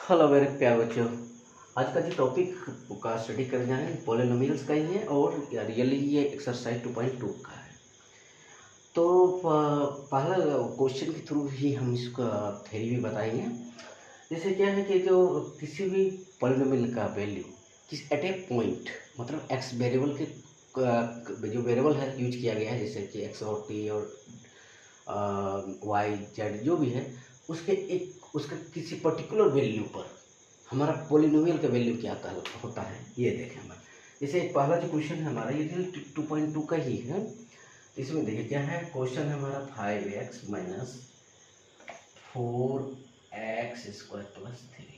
Hello मेरे प्यारे बच्चों। आज का जो टॉपिक का स्टडी करने जा रहे हैं पॉलिनोमियल्स का ही है और रियली ये एक्सरसाइज 2.2 का है। तो पहला क्वेश्चन के थ्रू ही हम इसका थ्योरी भी बताएंगे। जैसे क्या है कि जो किसी भी पॉलिनोमियल का वैल्यू किस एट ए पॉइंट मतलब एक्स वेरिएबल के जो वेरिएबल है यूज किया गया है, जैसे कि एक्स और टी और वाई जेड जो भी है, उसका किसी पर्टिकुलर वैल्यू पर हमारा पॉलिनोमियल का वैल्यू क्या होता है ये देखें हम। जैसे एक पहला जो क्वेश्चन है हमारा ये 2.2 का ही है। इसमें देखिए क्या है, क्वेश्चन है हमारा 5x माइनस 4x² प्लस 3।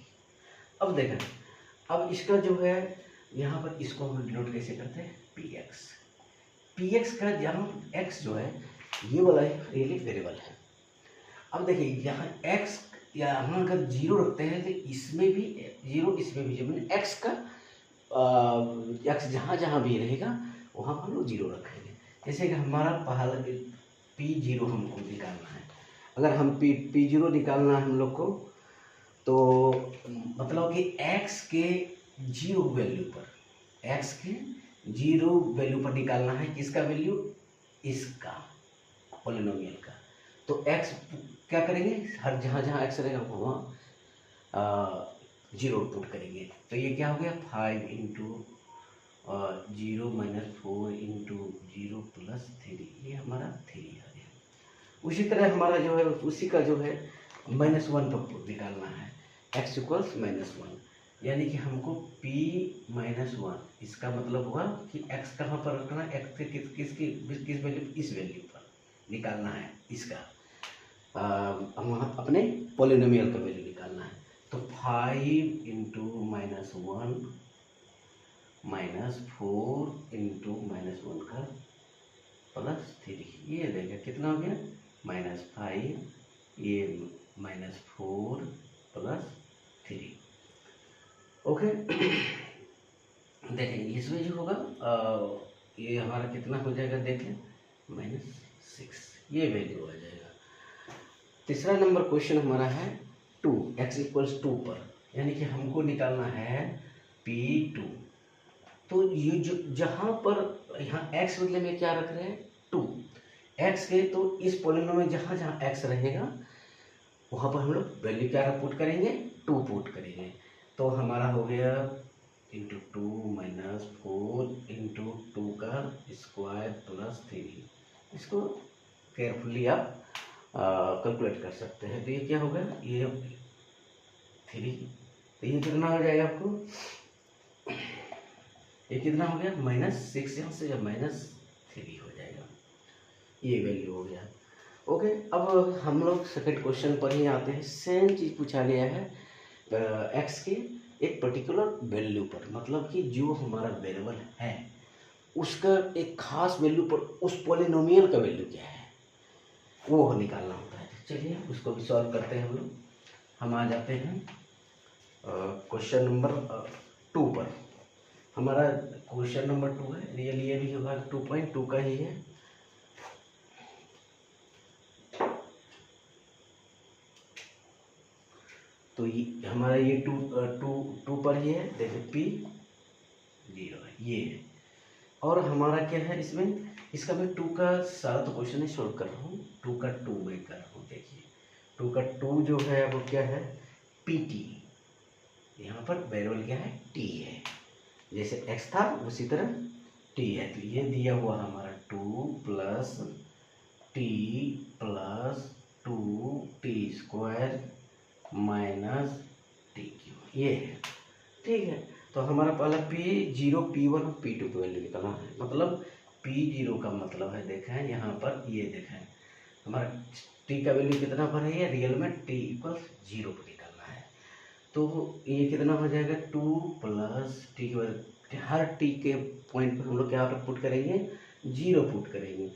अब देखें, अब इसका जो है यहाँ पर इसको हम डिनोट कैसे करते हैं, px का जहाँ x जो है ये वाला रियली वेरिएबल है। अब देखिए यहाँ x यहाँ अगर जीरो रखते हैं तो इसमें भी जीरो, इसमें भी जीरो, एक्स का एक्स जहाँ जहाँ भी रहेगा वहाँ पर हम लोग जीरो रखेंगे। जैसे कि हमारा पहला p0 हमको निकालना है। अगर हम p0 निकालना है हम लोग को, तो मतलब कि x के जीरो वैल्यू पर, x के जीरो वैल्यू पर निकालना है किसका वैल्यू, इसका पॉलिनोमियल का। तो x क्या करेंगे, हर जहाँ जहाँ x रहेगा वहाँ जीरो पुट करेंगे। तो ये क्या हो गया, 5 इंटू 0 माइनस 4 इंटू 0 प्लस 3, ये हमारा 3 आ गया। उसी तरह हमारा जो है उसी का जो है -1 पर निकालना है, x इक्वल्स -1, यानी कि हमको p -1, इसका मतलब हुआ कि x कहाँ पर रखना है, x के किस वैल्यू, इस वैल्यू पर निकालना है इसका हम अपने पॉलिनोमियल का वैल्यू निकालना है। तो 5 इंटू -1 -4 इंटू -1 का प्लस 3, ये देखें कितना हो गया, -5, ये -4 प्लस 3। ओके देखें इसमें जो होगा ये हमारा कितना हो जाएगा, देखें -6, ये वैल्यू आ जाएगा। तीसरा नंबर क्वेश्चन हमारा है 2x इक्वल्स 2 पर, यानी कि हमको निकालना है p2। तो ये जो जहाँ पर यहाँ x बदले में क्या रख रहे हैं, 2 x के, तो इस पॉलिनोमियल में जहाँ जहाँ x रहेगा वहाँ पर हम लोग वैल्यू क्या पुट करेंगे, 2 पुट करेंगे। तो हमारा हो गया इंटू 2 माइनस 4 इंटू 2 का स्क्वायर प्लस 3। इसको केयरफुली आप कैलकुलेट कर सकते हैं। तो ये क्या होगा, ये 3, तो ये कितना हो जाएगा आपको, ये कितना हो गया, -6, यहाँ से -3 हो जाएगा, ये वैल्यू हो गया। ओके, अब हम लोग सेकंड क्वेश्चन पर ही आते हैं। सेम चीज़ पूछा गया है एक्स के एक पर्टिकुलर वैल्यू पर, मतलब कि जो हमारा वेरिएबल है उसका एक खास वैल्यू पर उस पॉलिनोमियल का वैल्यू क्या है वो निकालना होता है। चलिए उसको भी सॉल्व करते हैं हम लोग। हम आ जाते हैं क्वेश्चन नंबर 2 पर। हमारा क्वेश्चन नंबर 2 है, रियल ये भी होगा 2.2 का ही है। तो ये हमारा ये टू पर ही है, देखिए p0 है ये है। और हमारा क्या है इसमें, इसका मैं 2 का सारा तो क्वेश्चन ही सॉल्व कर रहा हूँ, 2 का 2 में कर रहा हूँ। देखिए 2 का 2 जो है वो क्या है, pt, यहाँ पर वेरिएबल क्या है, t है। जैसे x था उसी तरह t है। तो ये दिया हुआ हमारा 2 plus t plus 2t² minus t3, ये है, ठीक है। तो हमारा पहला p0 p1 और p2 की वैल्यू निकालना है। मतलब p0 का मतलब है, देखें यहाँ पर, ये देखें हमारा t का वैल्यू कितना पर है, ये रियल में t इक्वल्स 0 पर निकालना है। तो ये कितना हो जाएगा, 2 प्लस t, हर t के पॉइंट पर हम लोग क्या पुट करेंगे, 0 पुट करेंगे।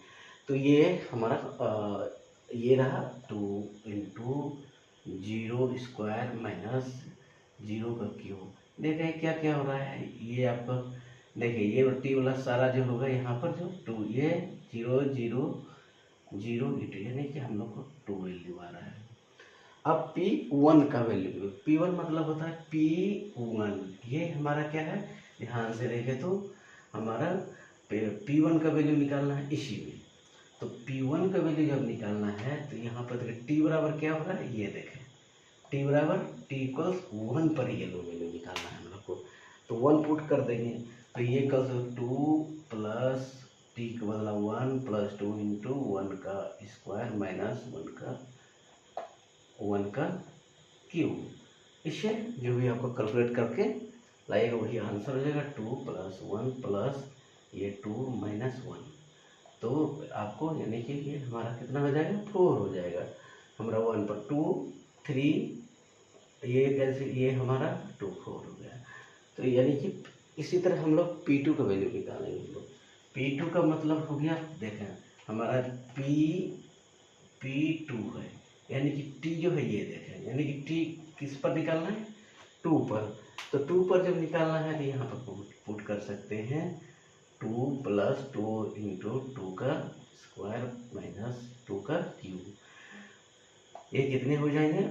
तो ये हमारा ये रहा 2 इंटू 0² माइनस 0 का क्यूब। देखें क्या क्या हो रहा है, ये आपका देखिए ये टी वाला सारा जो होगा यहाँ पर जो 2, ये 0 0 0 इंटू, यानी कि हम लोग को 2 वैल्यू आ रहा है। अब P1 का वैल्यू, P1 मतलब होता है P1, ये हमारा क्या है, ध्यान से देखें तो हमारा P1 का वैल्यू निकालना है इसी में। तो P1 का वैल्यू जब निकालना है तो यहाँ पर देखें T बराबर क्या हो रहा है, ये देखें T बराबर T इक्वल्स 1 पर ये लो वैल्यू निकालना है हम लोग को। तो 1 पुट कर देंगे तो ये कल 2 प्लस टी का बदला 1 प्लस 2 इंटू 1 का स्क्वायर माइनस 1 का क्यूब। इससे जो भी आपको कैलकुलेट करके लाइएगा वही आंसर हो जाएगा। 2 प्लस 1 प्लस ये 2 माइनस 1, तो आपको यानी कि ये हमारा कितना हो जाएगा, 4 हो जाएगा। हमारा 1 पर 2 3 ये कैसे, ये हमारा 2 4 हो गया। तो यानी कि इसी तरह हम लोग P2 का वैल्यू निकालेंगे। हम लोग P2 का मतलब हो गया, देखें हमारा P2 है, यानी कि T जो है ये देखें, यानी कि T किस पर निकालना है, 2 पर। तो 2 पर जब निकालना है तो यहाँ पर पुट कर सकते हैं 2 प्लस 2 इंटू 2 का स्क्वायर माइनस 2 का क्यूब। ये कितने हो जाएंगे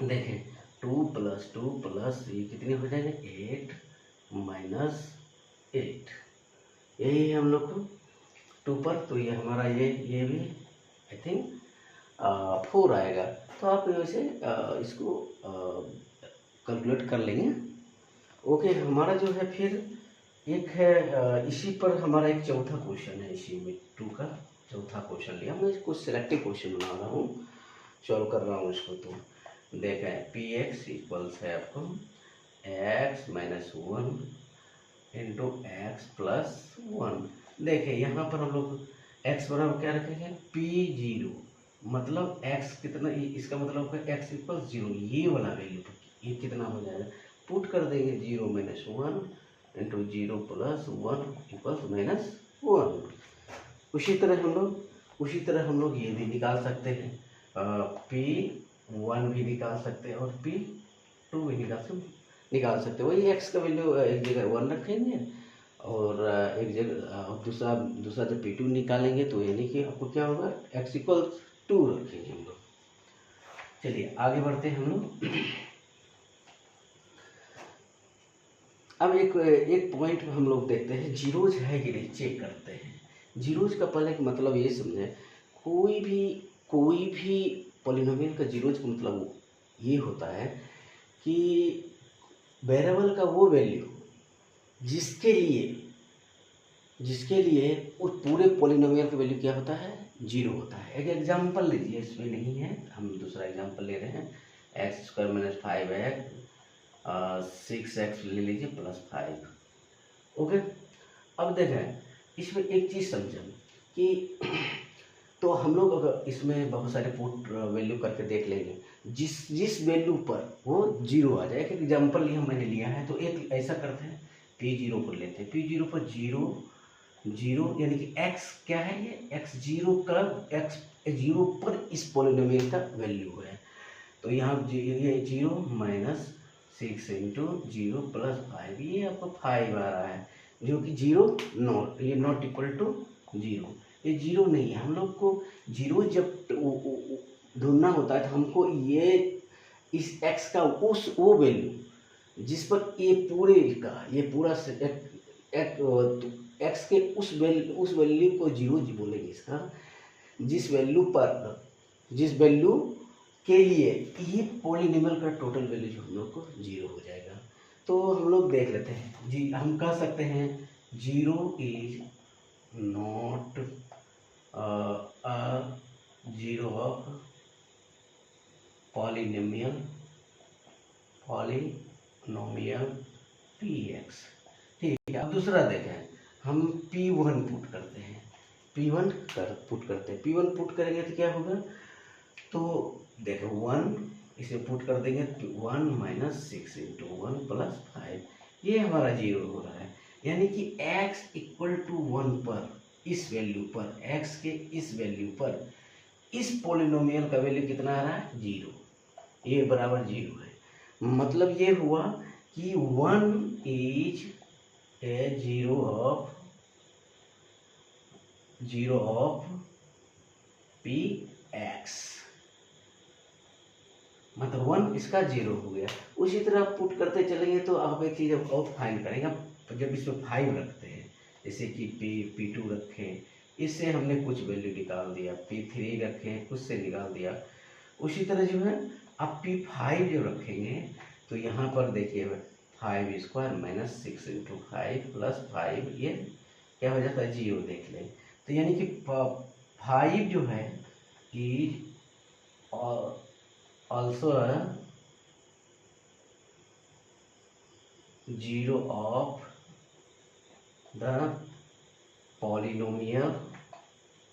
देखें 2 प्लस 2 प्लस ये कितने हो जाएंगे 8 माइनस 8, यही है हम लोग को 2 पर। तो ये हमारा ये भी आई थिंक 4 आएगा। तो आप वैसे इसको कैलकुलेट कर लेंगे। ओके, हमारा जो है फिर एक है इसी पर हमारा एक चौथा क्वेश्चन है, इसी में 2 का चौथा क्वेश्चन लिया। मैं इसको सिलेक्टिव क्वेश्चन बना रहा हूँ, सॉल्व कर रहा हूँ इसको। तो देखें पी एक्स इक्वल्स है आपको x minus 1 into x plus 1। देखें यहाँ पर हम लोग एक्स बराबर क्या रखेंगे, P0, मतलब एक्स कितना, इसका मतलब है एक्स इक्वल 0, ये वाला वैल्यू ये कितना हो जाएगा, पुट कर देंगे 0 minus 1 into 0 plus 1 equals minus 1। उसी तरह हम लोग ये भी निकाल सकते हैं, P1 भी निकाल सकते हैं और P2 भी निकाल सकते हैं। वही एक्स का वैल्यू एक जगह 1 रखेंगे और एक जगह दूसरा जब P2 निकालेंगे तो यानी कि आपको क्या होगा, एक्स इक्वल 2 रखेंगे हम लोग। चलिए आगे बढ़ते हैं हम लोग। अब एक पॉइंट हम लोग देखते हैं, जीरोज है कि नहीं चेक करते हैं। जीरोज का पहले मतलब ये समझें, कोई भी पॉलिनोमियल का जीरोज का मतलब ये होता है कि वेरिएबल का वो वैल्यू जिसके लिए उस पूरे पॉलिनोमियल का वैल्यू क्या होता है, 0 होता है। एक एग्जांपल लीजिए, इसमें नहीं है, हम दूसरा एग्जांपल ले रहे हैं, x square minus 5x 6x ले लीजिए प्लस 5। ओके, अब देखें इसमें एक चीज़ समझें कि तो हम लोग अगर इसमें बहुत सारे पुट वैल्यू करके देख लेंगे, जिस वैल्यू पर वो 0 आ जाए। एक एग्जांपल ये मैंने लिया है, तो एक ऐसा करते हैं P0 पर लेते हैं, P0 पर 0 यानी कि x क्या है, ये x0 पर इस पॉलिनोमियल का वैल्यू है। तो यहाँ ये 0 माइनस 6 इंटू 0 प्लस 5, ये आपको 5 आ रहा है, जो कि 0 नॉट, ये नॉट इक्वल टू 0, ये 0 नहीं है। हम लोग को 0 जब ढूंढना होता है तो हमको ये इस x का वो वैल्यू जिस पर ये पूरा x के उस वैल्यू को 0 बोलेंगे इसका, जिस वैल्यू के लिए ये पॉलिनोमियल का टोटल वैल्यू जो हम लोग को 0 हो जाएगा। तो हम लोग देख लेते हैं जी, हम कह सकते हैं 0 is not a 0 of polynomial px। ठीक है, अब दूसरा देखें, हम P1 पुट करते हैं, P1 पुट करेंगे तो क्या होगा, तो देखो 1 इसे पुट कर देंगे, 1 माइनस 6 इंटू 1 प्लस 5, ये हमारा 0 हो रहा है। यानी कि x इक्वल टू 1 पर इस वैल्यू पर, x के इस वैल्यू पर इस पॉलिनोमियल का वैल्यू कितना आ रहा है, 0, ये बराबर 0 है। मतलब ये हुआ कि 1 इज ए 0 ऑफ Px। मतलब 1 इसका 0 हो गया। उसी तरह आप पुट करते चलेंगे तो आप एक चीज़ और फाइंड करेंगे। आप जब इसमें 5 रखते हैं, जैसे कि P2 रखे, इससे हमने कुछ वैल्यू निकाल दिया, P3 रखे, उससे निकाल दिया। उसी तरह जो है आप P5 जो रखेंगे तो यहाँ पर देखिए 5 स्क्वायर माइनस 6 इंटू 5 प्लस 5, ये क्या हो जाता है 0, देख लें। तो यानी कि 5 जो है is also a 0 of the polynomial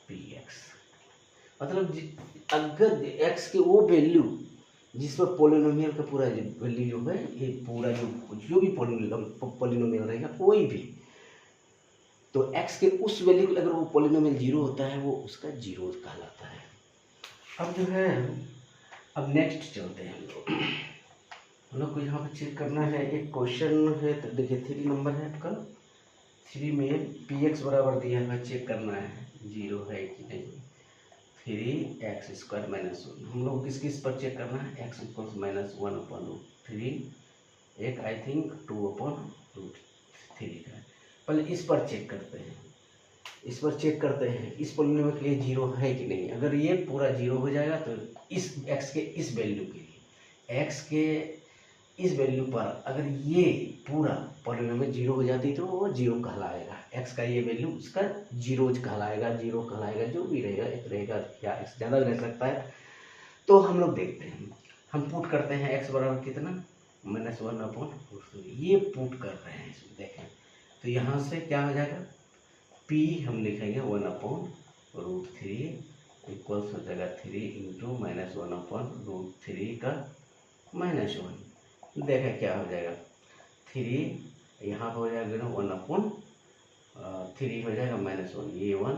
px। मतलब अगर x के वो वैल्यू जिस पर पोलिनोमियल का पूरा वैल्यू जो है, ये पूरा जो भी पोलिनोमियल रहेगा कोई भी, तो x के उस वैल्यू अगर वो पोलिनोमियल 0 होता है वो उसका 0 कहलाता है। अब जो है अब नेक्स्ट चलते हैं हम लोग को यहाँ पर चेक करना है। एक क्वेश्चन है, तो देखिए 3 नंबर है आपका। 3 में px बराबर दिया है, चेक करना है 0 है कि नहीं। 3x स्क्वायर माइनस 1, हम लोग किस किस पर चेक करना है, x इक्वल्स माइनस 1/√3, एक आई थिंक 2/√3 का। पहले इस पर चेक करते हैं, इस पर चेक करते हैं इस पोलिनोमियल के लिए 0 है कि नहीं। अगर ये पूरा 0 हो जाएगा तो इस x के इस वैल्यू के लिए, x के इस वैल्यू पर अगर ये पूरा पोलिनोमियल 0 हो जाती तो वो 0 कहलाएगा। x का ये वैल्यू उसका 0 कहलाएगा, 0 कहलाएगा, जो भी रहेगा, एक रहेगा या x ज़्यादा रह सकता है। तो हम लोग देखते हैं, हम पुट करते हैं x बराबर कितना, -1/√3, ये पुट कर रहे हैं इसमें, देखें तो यहाँ से क्या हो जाएगा, p हम लिखेंगे 1/√3 इक्वल्स हो जाएगा 3 इंटू -1/√3 का -1। देखें क्या हो जाएगा, 3 यहाँ हो जाएगा ना 1/3 हो जाएगा -1, ये 1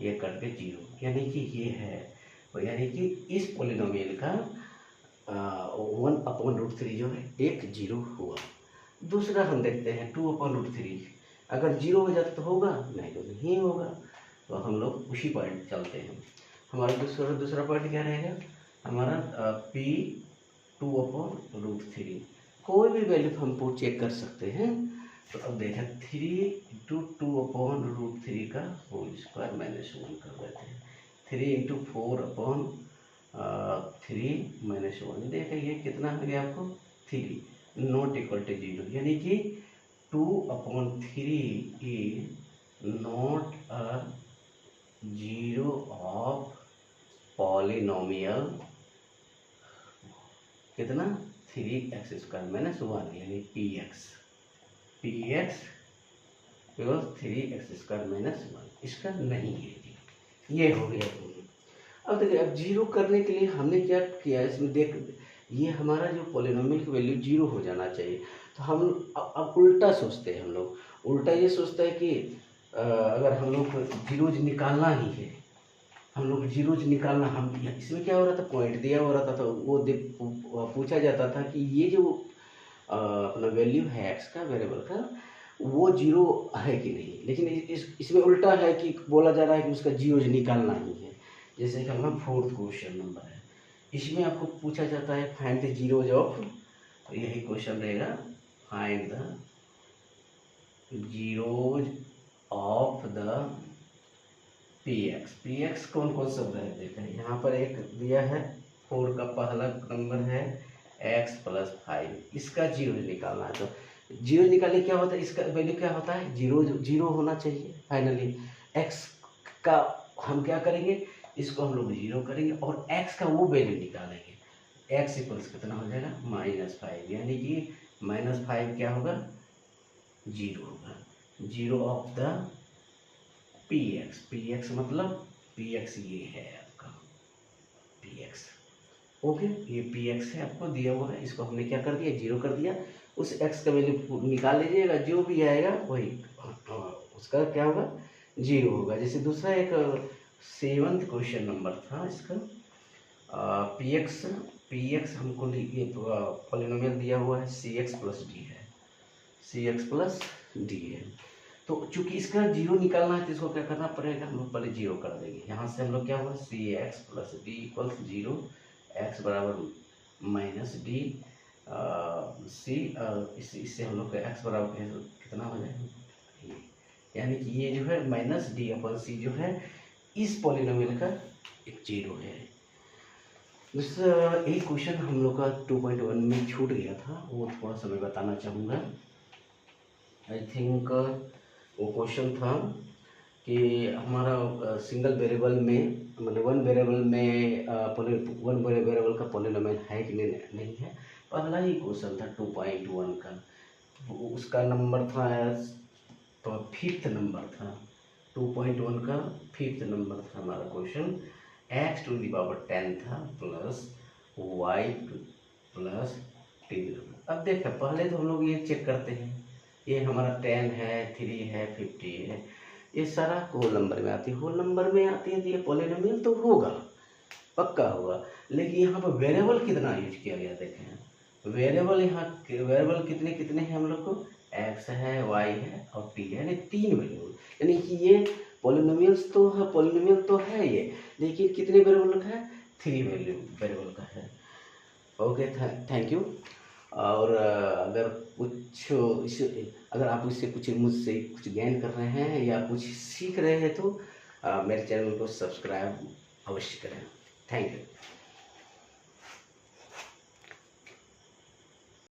ये करके 0, यानी कि ये है, यानी कि इस पोलिनोमियल का 1/√3 जो है एक 0 हुआ। दूसरा हम देखते हैं 2/√3, अगर 0 हो जाता तो होगा, नहीं तो नहीं होगा। तो हम लोग उसी पॉइंट चलते हैं। हमारा दूसरा पॉइंट क्या रहेगा, हमारा p 2/√3, कोई भी वैल्यू हम पुट चेक कर सकते हैं। तो अब देखें 3 इंटू 2/√3 का होल स्क्वायर -1 कर देते हैं, 3 इंटू 4/3 -1, देखें ये कितना हो गया आपको 3, नॉट इक्वल टू 0, यानी कि 2/3 is not a 0 of polynomial कितना 3x स्क्वायर -1, यानी px बिकॉज 3x स्क्वायर -1 इसका नहीं है जी, ये हो गया। अब देखिए, अब 0 करने के लिए हमने क्या किया इसमें, देख ये हमारा जो पोलिनोमियल की वैल्यू 0 हो जाना चाहिए। तो हम अब उल्टा सोचते हैं, हम लोग उल्टा ये सोचते हैं कि अगर हम लोग जीरोज निकालना ही है, हम लोग जीरोज निकालना, हम इसमें क्या हो रहा था, पॉइंट दिया हो रहा था, तो वो पूछा जाता था कि ये जो अपना वैल्यू है एक्स का, वेरिएबल का, वो 0 है कि नहीं। लेकिन इसमें उल्टा है कि बोला जा रहा है कि उसका जीरोज निकालना ही है। जैसे कि हमारा 4th क्वेश्चन नंबर है, इसमें आपको पूछा जाता है फाइंड द जीरोज ऑफ, तो यही क्वेश्चन रहेगा, find the zeros of the px कौन कौन शब्द है, देखें यहाँ पर एक दिया है 4 का पहला नंबर है x + 5, इसका जीरोज निकालना है। तो जीरो निकालने क्या होता है, इसका वैल्यू क्या होता है, जीरो होना चाहिए। फाइनली x का हम क्या करेंगे, इसको हम लोग 0 करेंगे और x का वो वैल्यू निकालेंगे, x इक्वल्स कितना हो जाएगा -5, यानी कि -5 क्या होगा 0 होगा, 0 ऑफ द px मतलब px ये है आपका px, ओके, ये px है आपको दिया हुआ है, इसको हमने क्या कर दिया 0 कर दिया। उस x का वैल्यू निकाल लीजिएगा, जो भी आएगा वही उसका क्या होगा 0 होगा। जैसे दूसरा एक 7th क्वेश्चन नंबर था इसका, px हमको ये पॉलिनोमियल दिया हुआ है cx + d है, cx + d है। तो चूंकि इसका 0 निकालना है तो इसको क्या करना पड़ेगा, हम लोग पहले 0 कर देंगे। यहाँ से हम लोग क्या होगा cx + d = 0, x बराबर माइनस डी सी, इससे हम लोग का एक्स बराबर कितना हो जाएगा, यानी कि ये जो है माइनस डी अपन सी जो है इस पॉलिनोमियल का एक जीरो है। दूसरा एक क्वेश्चन हम लोग का 2.1 में छूट गया था, वो थोड़ा सा मैं बताना चाहूँगा। आई थिंक वो क्वेश्चन था कि हमारा सिंगल वेरिएबल में, मतलब वन वेरिएबल में वन वेरिएबल का पॉलिनोमियल है कि नहीं है। पहला ही क्वेश्चन था 2.1 का, उसका नंबर था तो फिफ्थ नंबर था, 2.1 का फिफ्थ नंबर था हमारा question. x to the power 10 था प्लस y प्लस 10। अब देखो पहले तो हम लोग ये चेक करते हैं, ये हमारा 10 है, 3 है, 50 है, ये सारा होल नंबर में आती है। होल नंबर में आती है तो ये पॉलिनोमियल तो होगा, पक्का होगा। लेकिन यहाँ पर वेरिएबल कितना यूज किया गया देखें, वेरिएबल यहाँ वेरिएबल कितने कितने हैं हम लोग को, x है, y है और t है, यानी 3 वेरिएबल। यानी कि ये पॉलिनोमियल्स तो है, पॉलिनोमियल तो है ये, लेकिन कितने वेरिएबल का है, 3 वेरिएबल का है। Okay, thank you. और अगर कुछ अगर आप इससे कुछ मुझसे कुछ गेन कर रहे हैं या कुछ सीख रहे हैं तो मेरे चैनल को सब्सक्राइब अवश्य करें। Thank you.